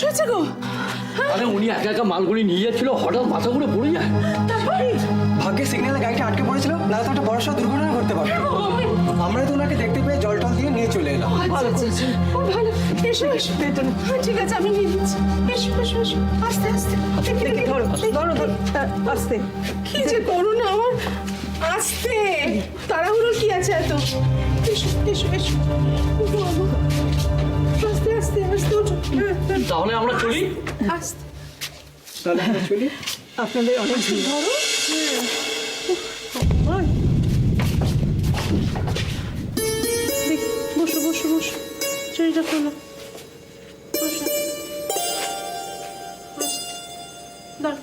হয়েছে গো? আরে উনি একা একা মালগুলি নিয়ে যাচ্ছিল, হঠাৎ মাথা ঘুরে পড়ে যায়। ভাগ্যে সিগন্যালে গাড়িটা আটকে পড়েছিল, না তো একটা বড়সড় দুর্ঘটনা ঘটতে পারত। আমরা তো ওনাকে দেখতে পেয়ে জল টল দিয়ে নিয়ে চলে এলাম। ভালো করেছে, ভালো। এসো এসো, ঠিক আছে আমি নিয়ে নিচ্ছি। এসো এসো এসো, আস্তে আস্তে ধরো ধরো ধরো, আস্তে। কি যে করো না আমার, আস্তে। তাড়াহুড়ো কি আছে এত? এসো এসো এসো, আস্তে আস্তে আস্তে ওঠো। তাহলে আমরা চলি। আস্তে তাহলে আমরা চলি। আপনাদের অনেক ধরো। বসো বসো বসো, চুরিটা খোলো। বসো, দাঁড়াও,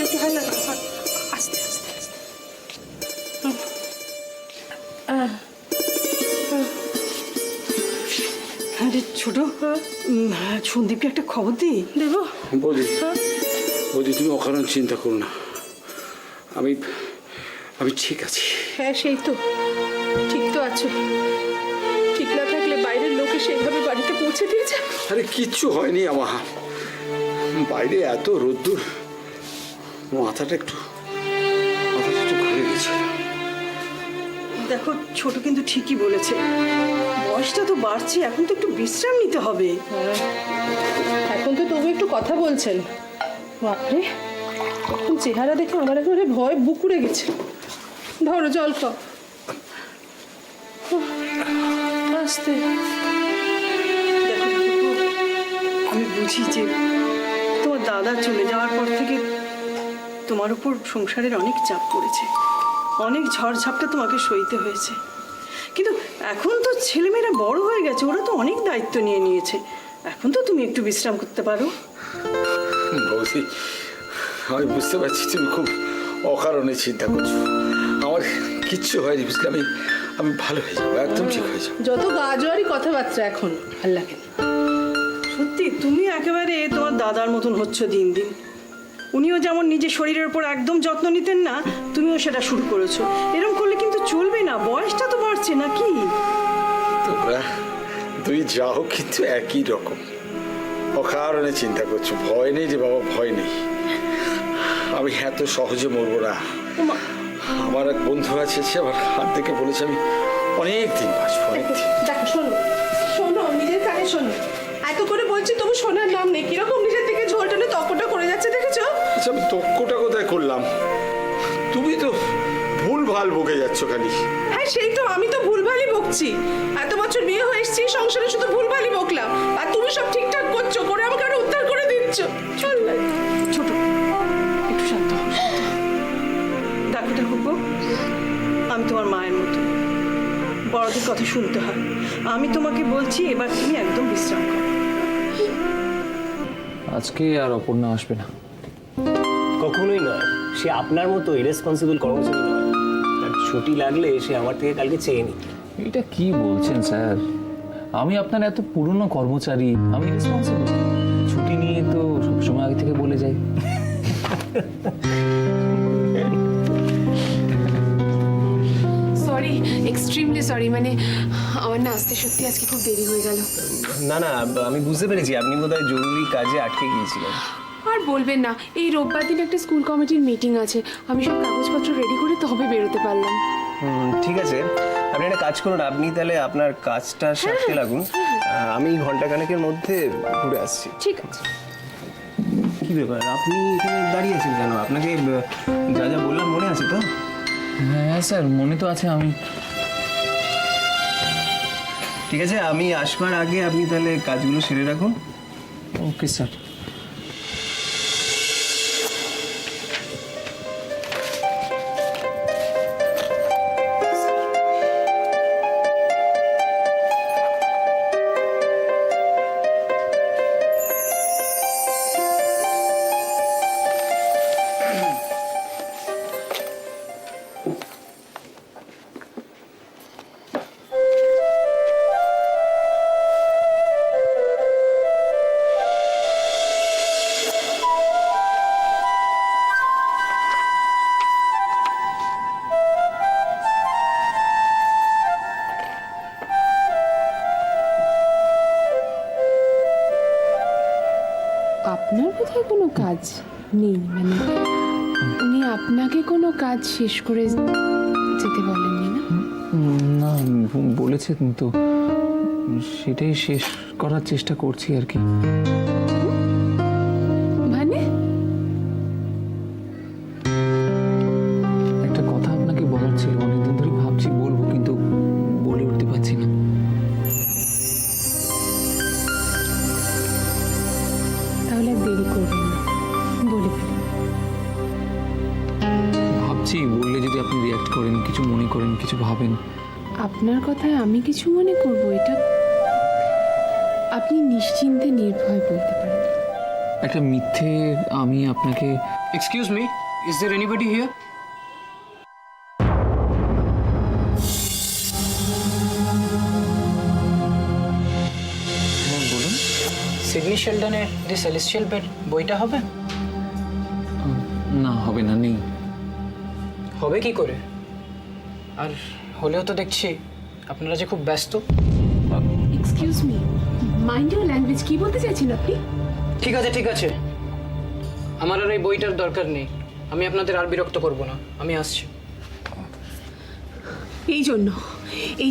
একটু হাই লাগা। আস্তে আস্তে আস্তে। আরে ছোট, সন্দীপকে একটা খবর দিই। দেবো? বৌদি বৌদি, তুমি অকারণ চিন্তা করো না, আমি আমি ঠিক আছি। হ্যাঁ সেই তো, ঠিক তো আছে। ঠিক না থাকলে বাইরের লোকে সেইভাবে বাড়িতে পৌঁছে দিয়েছে। আরে কিচ্ছু হয়নি আমার, বাইরে এত রোদ্দুর, মাথাটা একটু ঘুরে গেছে। দেখো ছোট কিন্তু ঠিকই বলেছে, বয়সটা তো বাড়ছে, এখন তো একটু বিশ্রাম নিতে হবে। এখন তো তবু একটু কথা বলছেন। বাপরে, এখন চেহারা দেখে আমার একেবারে ভয় বুকুড়ে গেছে। ধরো জল খাও, আস্তে। দেখো আমি বুঝি যে তোমার দাদা চলে যাওয়ার পর থেকে তোমার উপর সংসারের অনেক চাপ পড়েছে, অনেক ঝড়ঝাপটা তোমাকে সইতে হয়েছে। কিন্তু এখন তো ছেলেমেয়েরা বড় হয়ে গেছে, ওরা তো অনেক দায়িত্ব নিয়ে নিয়েছে, এখন তো তুমি একটু বিশ্রাম করতে পারো। বৌদি, আমি বুঝতে পারছি তুমি খুব অকারণে চিন্তা করছো, আমার কিচ্ছু হয়নি, বুঝলে আমি ভালো হয়ে যাবো, একদম ঠিক হয়ে যাবো। যত গা জ্বরই কথাবার্তা এখন ভাল লাগে না। সত্যি তুমি একেবারে তোমার দাদার মতন হচ্ছ দিন দিন। উনিও যেমন নিজের শরীরের উপর একদম যত্ন নিতেন না, তুমিও সেটা শুরু করেছো। এরকম করলে কিন্তু চলবে না, বয়সটা তো বাড়ছে নাকি। তোমরা দুই যাও কিন্তু একই রকম, অকারণে চিন্তা করছো। ভয় নেই রে বাবা, ভয় নেই, আমি এত সহজে মরবো না। আমার এক বন্ধু আছে, সে আমার হাত থেকে বলেছে আমি অনেক দিন বাঁচবো, অনেক দিন। দেখো শোনো শোনো, নিজের কানে শোনো। এত করে বলছি তবু শোনার নাম নেই। কিরকম নিজের থেকে ঝোল টেনে তকটা করে যাচ্ছে দেখেছো? আচ্ছা, আমি তক্কটা কোথায় করলাম? তুমি তো ভুল ভাল বকে যাচ্ছ খালি। হ্যাঁ সেই তো, আমি তো ভুলভালই বকছি। এত বছর বিয়ে হয়ে এসেছি, সংসারে শুধু ভুলভালই বকলাম, আর তুমি সব ঠিকঠাক করছো, করে আমাকে আরো উদ্ধার করে দিচ্ছ। চল না ছোট, একটু শান্ত হও, শান্ত হও। দেখো ঠাকুরপো, আমি তোমার মায়ের মতো, বড়দের কথা শুনতে হয়। আমি তোমাকে বলছি, এবার তুমি একদম বিশ্রাম করো। আজকে আর অপর্ণা আসবে না। কখনোই নয়, সে আপনার মতো ইরেসপন্সিবল কর্মচারী নয়। তার ছুটি লাগলে সে আমার থেকে কালকে চেয়ে নিত। এটা কি বলছেন স্যার? আমি আপনার এত পুরনো কর্মচারী, আমি রেসপন্সিবল। ছুটি নিয়ে তো সবসময় আগে থেকে বলে যাই। Sorry, extremely sorry. মানে আমার না আসতে সত্যি আজকে খুব দেরি হয়ে গেল। না না, আমি বুঝতে পেরেছি আপনি বোধহয় জরুরি কাজে আটকে গিয়েছিলেন। আর বলবেন না, এই রোববার দিন একটা স্কুল কমিটির মিটিং আছে, আমি সব কাগজপত্র রেডি করে তবে বেরোতে পারলাম। ঠিক আছে, আপনি একটা কাজ করুন, আপনি তাহলে আপনার কাজটা সারতে লাগুন, আমি ঘন্টাখানেকের মধ্যে ঘুরে আসছি। ঠিক আছে। কি ব্যাপার, আপনি এখানে দাঁড়িয়ে আছেন কেন? আপনাকে যা যা বললাম মনে আছে তো? হ্যাঁ স্যার, মনে তো আছে। আমি ঠিক আছে, আমি আসবার আগে আপনি তাহলে কাজগুলো সেরে রাখুন। Okay sir. বোধহয় কোনো কাজ নেই, মানে উনি আপনাকে কোনো কাজ শেষ করে যেতে বলেননি না? না, বলেছেন তো, সেটাই শেষ করার চেষ্টা করছি আর কি। মানে একটা কথা আপনাকে বলার ছিল, অনেকদিন ধরে ভাবছি বলবো, কিন্তু বলে উঠতে পারছি না। তাহলে আর দেরি করবেন না, বলে ফেলুন। ভাবছি বললে যদি আপনি রিয়াক্ট করেন, কিছু মনে করেন, কিছু ভাবেন। আপনার কথায় আমি কিছু মনে করব এটা আপনি নিশ্চিন্তে নির্ভয় বলতে পারেন। একটা মিথ্যে আমি আপনাকে excuse me, is there anybody here? বলুন। সিডনি শেলডনের দি সেলেস্টিয়াল বেড বইটা হবে? না, হবে না, নেই। হবে কি করে? আর হলেও তো দেখছি আপনারা যে খুব ব্যস্ত। Excuse me, mind your language, কি বলতে চাইছেন আপনি? ঠিক আছে ঠিক আছে, আমার আর এই বইটার দরকার নেই। আমি আপনাদের আর বিরক্ত করব না, আমি আসছি। এই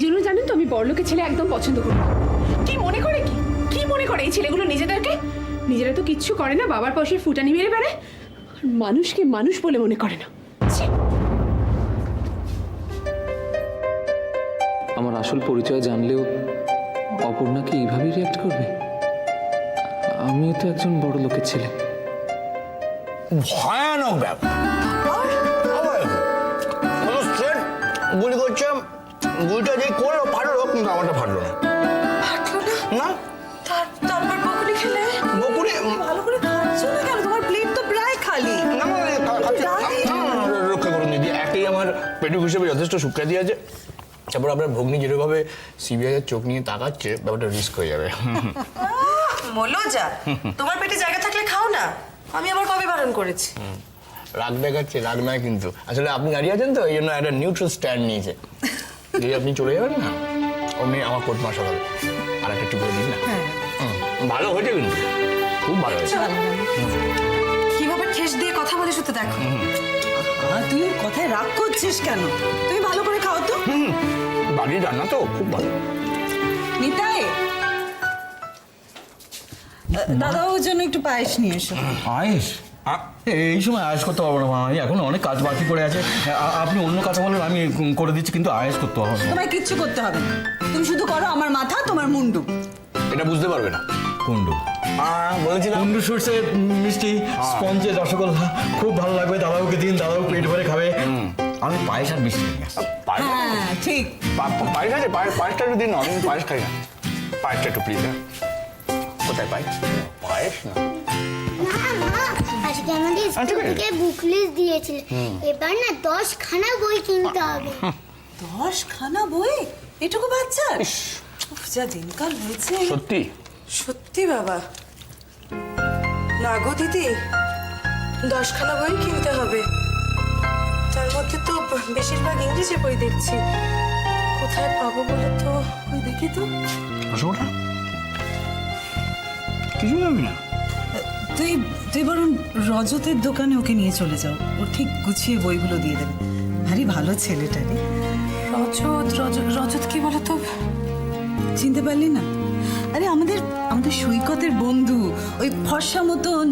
জন্য জানেন তো আমি বড়লোকের ছেলে একদম পছন্দ করি না। কি মনে করে কি মনে করে এই ছেলেগুলো নিজেদেরকে? নিজেরা তো কিচ্ছু করে না, বাবার পয়সায় ফুটানি মেরে বেড়ায়, আর মানুষকে মানুষ বলে মনে করে না। ছি! আমার আসল পরিচয় জানলেও অপর্ণা কি এইভাবেই রিয়াক্ট করবে? আমিও তো একজন বড় লোকের ছেলে। ভয়ানক ব্যাপার। গুলি করছে, গুলিটা যে করলো ফাটলো, কিন্তু আমারটা ফাটলো না। না, তারপর বকুলি খেলে বকুড়ি ভালো করে খাচ্ছ না কেন? তোমার প্লেট তো প্রায় খালি। রক্ষা করুন দিদি, একই আমার পেটুক হিসেবে যথেষ্ট সুখ্যা দিয়েছে। তারপর আপনার ভগ্নি যেভাবে সিবিআই এর চোখ নিয়ে তাকাচ্ছে, ব্যাপারটা রিস্ক হয়ে যাবে। বলো যা, তোমার পেটে জায়গা থাকলে খাও না, আমি আবার কবে বারণ করেছি? রাগ দেখাচ্ছে, রাগ নয় কিন্তু। আসলে আপনি দাঁড়িয়ে আছেন তো, এই জন্য একটা নিউট্রাল স্ট্যান্ড নিয়েছে। যদি আপনি চলে যাবেন না, অমনি আমার কোর্ট মার্শাল হবে। আর একটা টুকরো দিন না। ভালো হয়েছে কিন্তু, খুব ভালো হয়েছে। কিভাবে ঠেস দিয়ে কথা বলে শুধু দেখো। তুই ওর কথায় রাগ করছিস কেন? তুমি ভালো করে খাও তো। বাড়ির রান্না তো খুব ভালো। নিতাই, দাদাবাবুর জন্য একটু পায়েস নিয়ে এসো। আয়েস এই সময় আয়েস করতে পারবো না মামাই, এখন অনেক কাজ বাকি পড়ে আছে। আপনি অন্য কাজ বলেন, আমি করে দিচ্ছি, কিন্তু আয়েস করতে হবে না। তোমায় কিচ্ছু করতে হবে না, তুমি শুধু করো আমার মাথা, তোমার মুন্ডু। এটা বুঝতে পারবে না। কুন্ডু বলেছিলাম কুন্ডু সুরসের মিষ্টি, স্পঞ্জের রসগোল্লা খুব ভালো লাগবে। দাদাবাবুকে দিন, দাদাবাবু পেট ভরে খাবে। আমি পায়েস আর মিষ্টি নিয়ে আসি। হ্যাঁ ঠিক। পায়েস আছে, পায়েসটা একটু দিন না, আমি পায়েস খাই না। পায়েসটা একটু প্লিজ। কোথায় পাই? পায়েস না। আজকে আমাদের স্কুল থেকে বুক লিস্ট দিয়েছিল, এবার না 10খানা বই কিনতে হবে। 10খানা বই? এটুকু বাচ্চার? উফ, যা দিনকাল হয়েছে। সত্যি সত্যি বাবা? না গো দিদি, 10খানা বই কিনতে হবে। তার মধ্যে তো বেশিরভাগ ইংরেজি বই দেখছি। কোথায় পাবো বলে তো? ওই দেখি তো। রসগোল্লা কিছু যাবি না। তুই বরং রজতের দোকানে ওকে নিয়ে চলে যাও, ও ঠিক গুছিয়ে বইগুলো দিয়ে দেবে। ভারী ভালো ছেলেটা রে। রজত কি বলে তো? চিনতে পারলি না? আরে আমাদের সৈকতের বন্ধু, ওই ফর্সা মতন,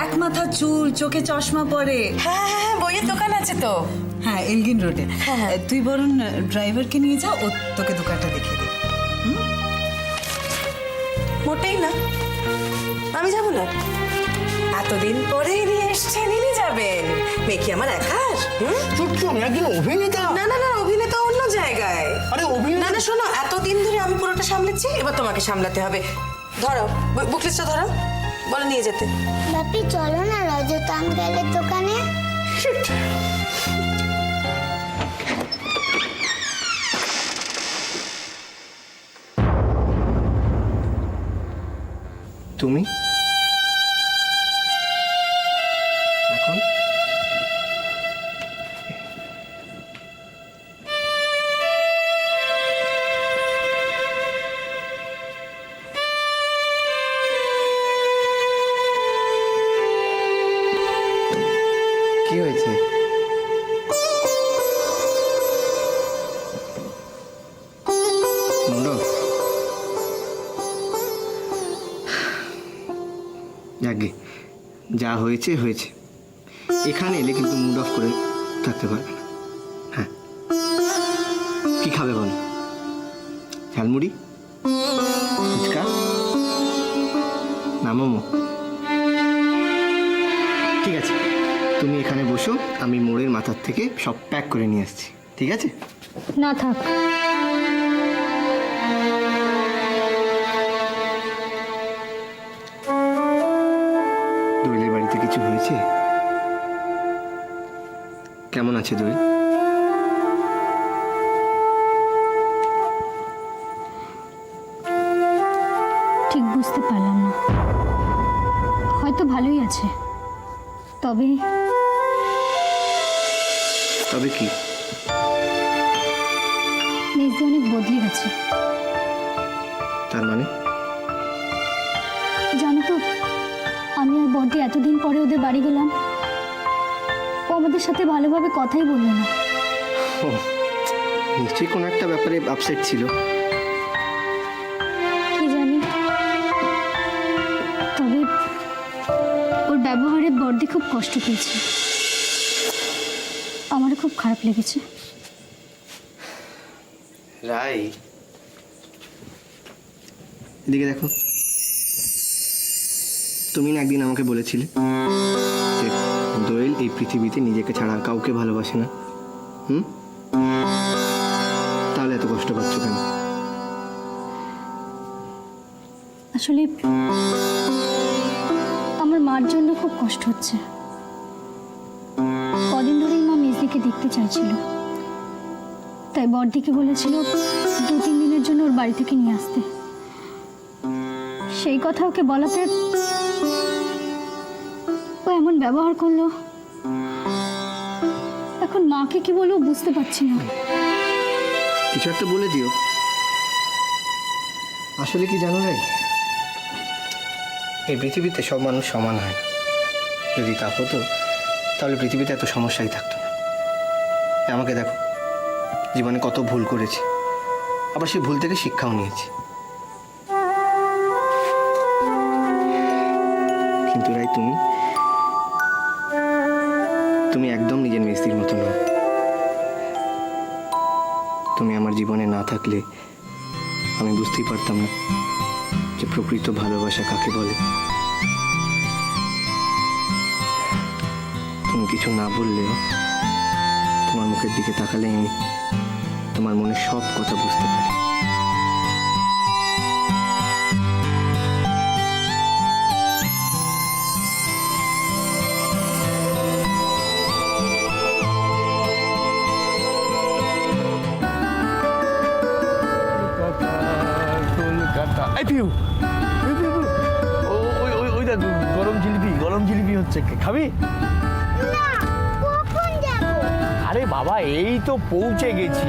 এক মাথা চুল, চোখে চশমা পরে। হ্যাঁ হ্যাঁ, বইয়ের দোকান আছে তো। হ্যাঁ, এলগিন রোডে। তুই বরং ড্রাইভারকে নিয়ে যা, ও তোকে দোকানটা দেখিয়ে দেবে। মোটেই না, আমি যাবো না। এতদিন পরেই নিয়ে এসছেন, ইনি যাবেন। মেয়ে কি আমার একার? আমি একজন অভিনেতা। না না না, অভিনেতা অন্য জায়গায়। আরে অভিনেতা না না, শোনো, এতদিন ধরে আমি পুরোটা সামলেছি, এবার তোমাকে সামলাতে হবে। ধরো বুকলিস্টটা, ধরো, বলে নিয়ে যেতে। বাপি চলো না রজত আঙ্কেলের দোকানে। তুমি এখন কি হয়েছে? মুন্ডু, যাকে যা হয়েছে হয়েছে। এখানে এলে কিন্তু মুড অফ করে থাকতে পারবে না। হ্যাঁ, কি খাবে বলো? ঝালমুড়ি, ফুচকা না মোমো? ঠিক আছে, তুমি এখানে বসো, আমি মোড়ের মাথার থেকে সব প্যাক করে নিয়ে আসছি, ঠিক আছে? না থাক, দোয়েলের বাড়িতে কিছু হয়েছে? কেমন আছে দোয়েল? ঠিক বুঝতে পারলাম না। হয়তো ভালোই আছে, তবে তবে কি? মেজদি অনেক বদলে গেছে। তার মানে? জানো তো, আমি আর বড়দি এতদিন পরে ওদের বাড়ি গেলাম, ও আমাদের সাথে ভালোভাবে কথাই বললো না। ও নিশ্চয়ই কোনো একটা ব্যাপারে আপসেট ছিল। কি জানি, তবে ওর ব্যবহারে বড়দি খুব কষ্ট পেয়েছে। আমারও খুব খারাপ লেগেছে। রাই, এদিকে দেখো। তুমি না একদিন আমাকে বলেছিলে যে দোয়েল এই পৃথিবীতে নিজেকে ছাড়া আর কাউকে ভালোবাসে না। তাহলে এত কষ্ট পাচ্ছ কেন? আসলে আমার মার জন্য খুব কষ্ট হচ্ছে। কদিন ধরেই মা মেজদিকে দেখতে চাইছিল, তাই বড়দিকে বলেছিল 2-3 দিনের জন্য ওর বাড়ি থেকে নিয়ে আসতে। সেই কথা ওকে বলাতে ও এমন ব্যবহার করলো। এখন মাকে কি বলবো বুঝতে পারছি না। কিছু একটা বলে দিও। আসলে কি জানো রে, এই পৃথিবীতে সব মানুষ সমান হয় না। যদি তা হতো তাহলে পৃথিবীতে এত সমস্যাই থাকতো না। আমাকে দেখো, জীবনে কত ভুল করেছি, আবার সেই ভুল থেকে শিক্ষাও নিয়েছি। কিন্তু রাই, তুমি একদম নিজের মেজদির মতো নও। তুমি আমার জীবনে না থাকলে আমি বুঝতেই পারতাম না যে প্রকৃত ভালোবাসা কাকে বলে। তুমি কিছু না বললেও তোমার মুখের দিকে তাকালে আমি তোমার মনের সব কথা বুঝতে পারি। এই পিউ, ওই দেখ গরম জিলিপি হচ্ছে, খাবি? আরে বাবা, এই তো পৌঁছে গেছি।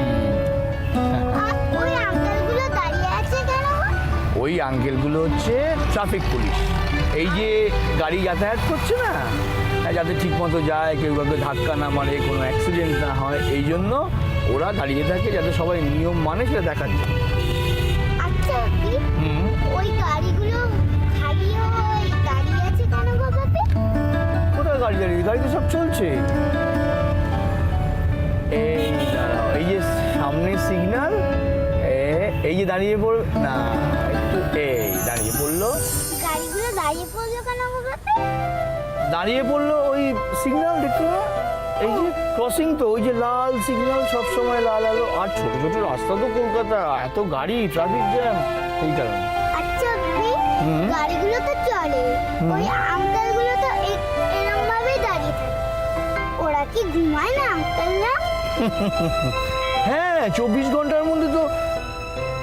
ওই আঙ্কেলগুলো হচ্ছে ট্রাফিক পুলিশ। এই যে গাড়ি যাতায়াত করছে না, যাতে ঠিক মতো যায়, কেউ কাউকে ধাক্কা না মারে, কোনো অ্যাক্সিডেন্ট না হয়, এই জন্য ওরা দাঁড়িয়ে থাকে, যাতে সবাই নিয়ম মানে সেটা দেখার জন্য। ওই গাড়িগুলো খালি হয়ে দাঁড়িয়ে আছে কেন গো বাপে? কোথায় গাড়ি দাঁড়িয়ে? গাড়ি তো সব চলছে। এই দাঁড়াও, এই যে সামনে সিগন্যাল, এই যে দাঁড়িয়ে পড় না, একটু এই দাঁড়িয়ে পড়লো। গাড়িগুলো দাঁড়িয়ে পড়লো কেন গো বাপে? দাঁড়িয়ে পড়লো ওই সিগন্যাল, দেখতে না? এই যে ক্রসিং তো, ওই যে লাল সিগন্যাল, সব সময় লাল আলো। আর ছোট ছোট রাস্তা তো কলকাতা, এত গাড়ি, ট্রাফিক জ্যাম, এই কারণে। আচ্ছা গাড়িগুলো তো চলে, ওই আঙ্কেলগুলো তো এরকম ভাবেই দাঁড়িয়ে থাকে। ওরা কি ঘুমায় না আঙ্কেলরা? হ্যাঁ, 24 ঘন্টার মধ্যে তো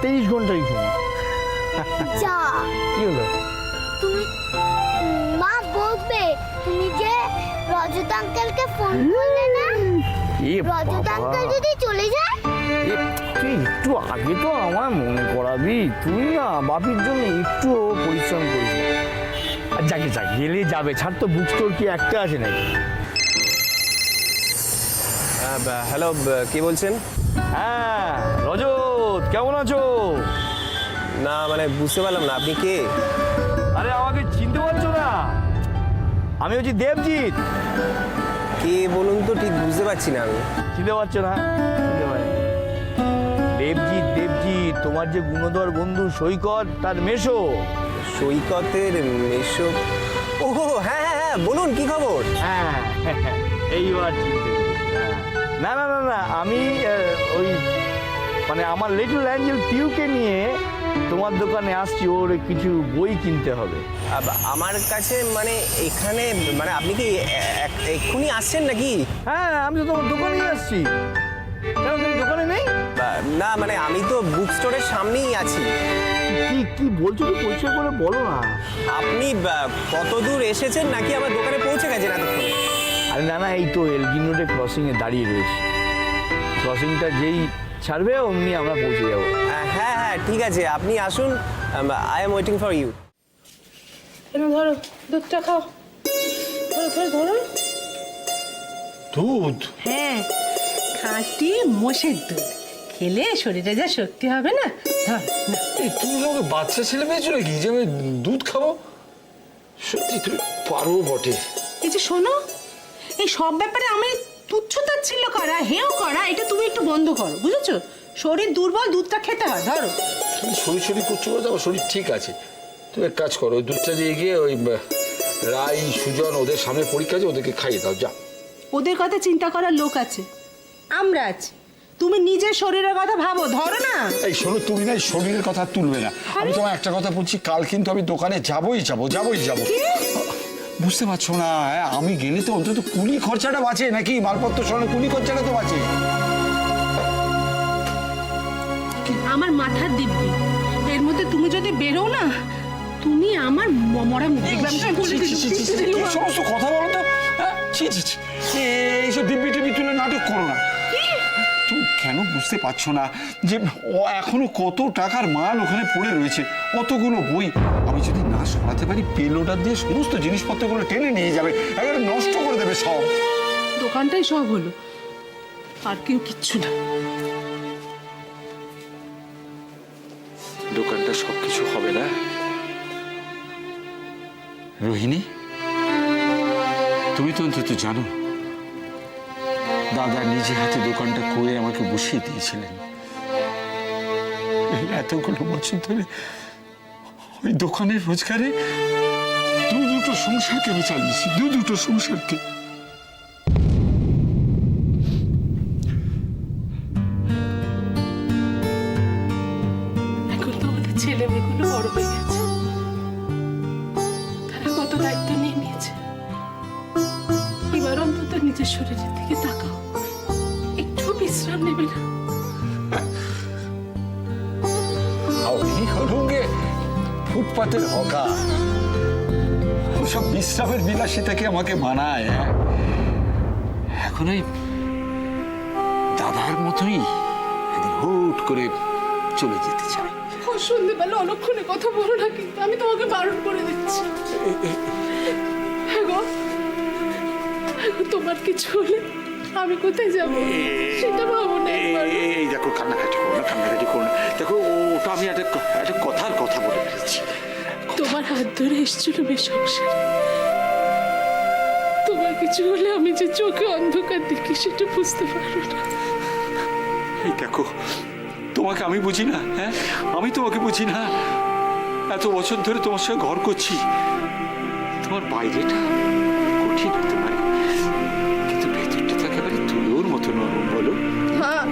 23 ঘন্টাই ঘুম। যা, কি হলো? তুমি মা বলবে তুমি যে রজত আঙ্কেলকে ফোন করলে না, রজত আঙ্কেল যদি চলে যায়। তুই একটু আগে তো আমার মনে করাবি, তুই না বাপির জন্য একটু পরিশ্রম করিস। আর যাকে গেলে যাবে, ছাড় তো, বুক স্টোর কি একটা আছে নাকি? হ্যালো, কে বলছেন? হ্যাঁ রজত, কেমন আছো? না মানে বুঝতে পারলাম না, আপনি কে? আরে আমাকে চিনতে পারছো না? আমি হচ্ছি দেবজিৎ। কে বলুন তো, ঠিক বুঝতে পারছি না আমি। চিনতে পারছো না? চিনতে পারি। দেবজিৎ, দেবজিৎ, তোমার যে গুণধর বন্ধু সৈকত তার মেশো। সৈকতের মেশো? ও হ্যাঁ হ্যাঁ হ্যাঁ, বলুন কি খবর? হ্যাঁ এইবার চিনতে পেরেছি। হ্যাঁ। না না না না, আমি ওই মানে আমার লিটল অ্যাঞ্জেল টিউকে নিয়ে তোমার দোকানে আসছি, ওর কিছু বই কিনতে হবে। আমার কাছে মানে এখানে মানে আপনি কি এক্ষুনি আসছেন নাকি? হ্যাঁ আমি তো তোমার দোকানেই আসছি। কেন তুমি দোকানে নেই? না মানে আমি তো বুক স্টোরের সামনেই আছি। কি কি বলছো, কি পরিচয় করে বলো না। আপনি কত দূর এসেছেন নাকি আমার দোকানে পৌঁছে গেছেন এতক্ষণে? আরে না না, এই তো এলগিন রোডে ক্রসিংয়ে দাঁড়িয়ে রয়েছি। ক্রসিংটা যেই ছাড়বে অমনি আমরা পৌঁছে যাবো। হ্যাঁ হ্যাঁ ঠিক আছে, আপনি আসুন, I am waiting for you. এরকম ধরো, দুধটা খাও। ধরো ধরো ধরো। দুধ? হ্যাঁ, খাঁটি মোষের দুধ খেলে শরীরে যা শক্তি হবে না। ধর না। এই তুমি কি আমাকে বাচ্চা ছেলে পেয়েছো নাকি যে আমি দুধ খাবো? সত্যি তুমি পারো বটে। এই যে শোনো, এই সব ব্যাপারে আমি তুচ্ছতাচ্ছিল্য করা, হেও করা, এটা তুমি একটু বন্ধ করো, বুঝেছো? শরীর দুর্বল, দুধটা খেতে হয়। ধরো। তুমি শরীর করছো বলে আমার শরীর ঠিক আছে। তুমি এক কাজ করো, ওই দুধটা দিয়ে গিয়ে ওই রাই, সুজন ওদের সামনে পরীক্ষা আছে, ওদেরকে খাইয়ে দাও, যা। ওদের কথা চিন্তা করার লোক আছে, আমরা আছি। তুমি নিজের শরীরের কথা ভাবো। ধরো না। এই শোনো, তুমি না এই শরীরের কথা তুলবে না। আমি তোমার একটা কথা বলছি, কাল কিন্তু আমি দোকানে যাবোই যাবো। বুঝতে পারছো না? আমি গেলে তো অন্তত কুলি খরচাটা বাঁচে নাকি? মালপত্র সরানোর কুলি খরচাটা তো বাঁচে। আমার মাথার দিব্যি, এর মধ্যে তুমি যদি বেরো না, তুমি আমার মরা মুখ দেখবে। আমি তোমায় বলে দিচ্ছি। এই সমস্ত কথা বলো তো। এইসব দিব্যি টিব্বি তুলে নাটক করো না। তুমি কেন বুঝতে পারছো না যে ও এখনো কত টাকার মাল ওখানে পড়ে রয়েছে, কতগুলো বই। আমি যদি না সরাতে পারি, পেলোটার দিয়ে সমস্ত জিনিসপত্রগুলো টেনে নিয়ে যাবে, একেবারে নষ্ট করে দেবে সব। দোকানটাই সব হলো, আর কেউ কিচ্ছু না। দোকানটা সবকিছু হবে না রোহিণী। তুমি তো অন্তত জানো দাদা নিজে হাতে দোকানটা করে আমাকে বসিয়ে দিয়েছিলেন। এতগুলো বছর ধরে ওই দোকানের রোজগারে দুটো সংসারকে আমি চালিয়েছি, দুটো সংসারকে। এখন তো আমাদের ছেলে মেয়েগুলো বড় হয়ে গেছে, তারা কত দায়িত্ব নিয়ে নিয়েছে। এবার অন্তত নিজের শরীরের দিকে তাকাও, একটু বিশ্রাম নেবে না? আমি হলুঙ্গে ফুটপাতের হকা, ওসব বিশ্রামের বিলাসিতাকে আমাকে মানায়। এখন ওই দাদার মতোই একদিন হুট করে চলে যেতে চাই। সন্ধ্যেবেলা অলক্ষণে কথা বলো না, কিন্তু আমি তোমাকে বারণ করে দিচ্ছি। হ্যাঁ গো, তোমার কিছু হলে আমি কোথায় যাবো সেটা ভাবো না একবার। এই দেখো, কান্নাকাটি করো না। দেখো, ওটা আমি একটা কথার কথা বলে ফেলেছি। তোমার হাত ধরে এসেছিল মেয়ে সংসারে, তোমার কিছু হলে আমি যে চোখে অন্ধকার দেখি সেটা বুঝতে পারো না। এই দেখো, তোমাকে আমি বুঝি না? হ্যাঁ, আমি তোমাকে বুঝি না? এত বছর ধরে তোমার সঙ্গে ঘর করছি। তোমার বাইরেটা কঠিন হতে পারে, কিন্তু ভেতরটা তো একেবারে তুলোর মতো নরম, বলো? হ্যাঁ,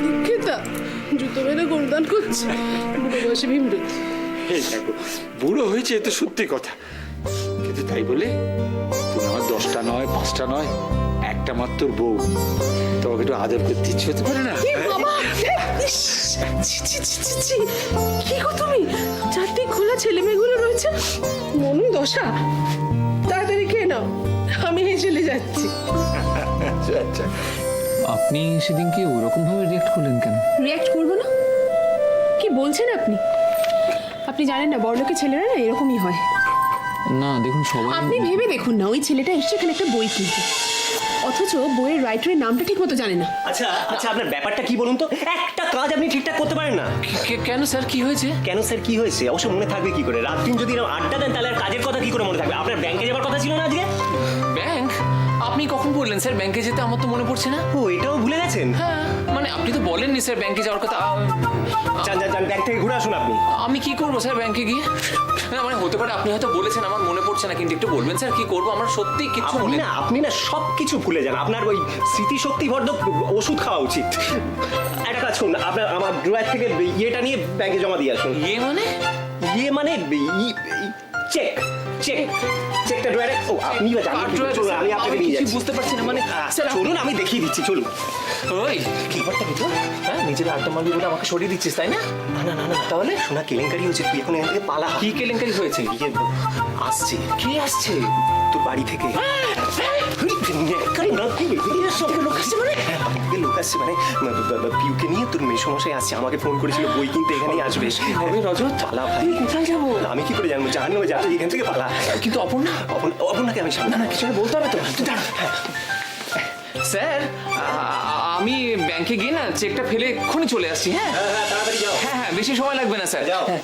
দীক্ষিতা জুতো মেরে গোলদান করছে, বুড়ো বয়সে ভীমরতি। এই দেখো, বুড়ো হয়েছে এ তো সত্যি কথা, কিন্তু তাই বলে তুমি আমার 10টা নয়, 5টা নয়, একটা মাত্র বউ। তোমাকে একটু আদর করতে ইচ্ছে হতে পারে না? কি গো তুমি, চারটে খোলা ছেলে মেয়েগুলো রয়েছে, মন দশা। তাড়াতাড়ি খেয়ে নাও, আমি হেসেলে যাচ্ছি। আচ্ছা। আপনি সেদিনকে ওরকম ভাবে রিয়াক্ট করলেন কেন? রিয়াক্ট করবো না? কি বলছেন আপনি? আপনি জানেন না বড়লোকের ছেলেরা না এরকমই হয়। না দেখুন, সবাই আপনি ভেবে দেখুন না, ওই ছেলেটা এসছে এখানে একটা বই কিনতে, অথচ বইয়ের রাইটারের নামটা ঠিক মতো জানে না। আচ্ছা আচ্ছা, আপনার ব্যাপারটা কি বলুন তো? একটা কাজ আপনি ঠিকঠাক করতে পারেন না। কেন স্যার কি হয়েছে? কেন স্যার কি হয়েছে অবশ্য মনে থাকবে কি করে? রাত দিন যদি এরকম আড্ডা দেন তাহলে আর কাজের কথা কি করে মনে থাকবে? আপনার ব্যাংকে যাওয়ার কথা ছিল না আজকে? ব্যাংক? আপনি কখন বললেন স্যার ব্যাংকে যেতে? আমার তো মনে পড়ছে না। ও, এটাও ভুলে গেছেন? হ্যাঁ মানে আপনি তো বলেননি স্যার ব্যাংকে যাওয়ার কথা। যান যান যান, ব্যাংক থেকে ঘুরে আসুন আপনি। আমি কি করবো স্যার ব্যাংকে গিয়ে? না মানে হতে পারে আপনি হয়তো বলেছেন, আমার মনে পড়ছে না, কিন্তু একটু বলবেন স্যার কি করবো? আমার সত্যি কিছু মনে আপনি না সব কিছু ভুলে যান। আপনার ওই স্মৃতিশক্তিবর্ধক ওষুধ খাওয়া উচিত। একটা কাজ করুন, আপনার আমার ড্রয়ার থেকে ইয়েটা নিয়ে ব্যাংকে জমা দিয়ে আসুন। ইয়ে মানে চেক চেক চেকটা ড্রয়ারে। ও, আপনি চলুন, আমি আপনাকে নিয়ে যাচ্ছি। বুঝতে পারছি না মানে স্যার চলুন, আমি দেখিয়ে দিচ্ছি, চলুন। ওই কি ব্যাপারটা কি তো? হ্যাঁ নিজের আড্ডা মারবি বলে আমাকে সরিয়ে দিচ্ছিস তাই না? না না না না, তাহলে শোনা কেলেঙ্কারি হচ্ছে, তুই এখন এখান থেকে পালা। কি কেলেঙ্কারি হয়েছে? ইয়ে আসছে, কে আসছে? তোর বাড়ি থেকে। লোক আসছে মানে পিউকে নিয়ে তোর মেসমশাই আসছে, আমাকে ফোন করেছিল বই কিনতে এখানেই আসবে। হবে রজত? পালা ভাই। কোথায় যাবো? আমি কি করে জানবো? জাহান্নামে যা, তুই এখান থেকে পালা। কিন্তু অপর্ণা? অপর্ণাকে আমি সামনে। না না কিছু একটা বলতে হবে তো। স্যার আমি ব্যাংকে গিয়ে না চেকটা ফেলে এক্ষুনি চলে আসছি। হ্যাঁ তাড়াতাড়ি যাও। হ্যাঁ হ্যাঁ বেশি সময় লাগবে না স্যার। যাও। হ্যাঁ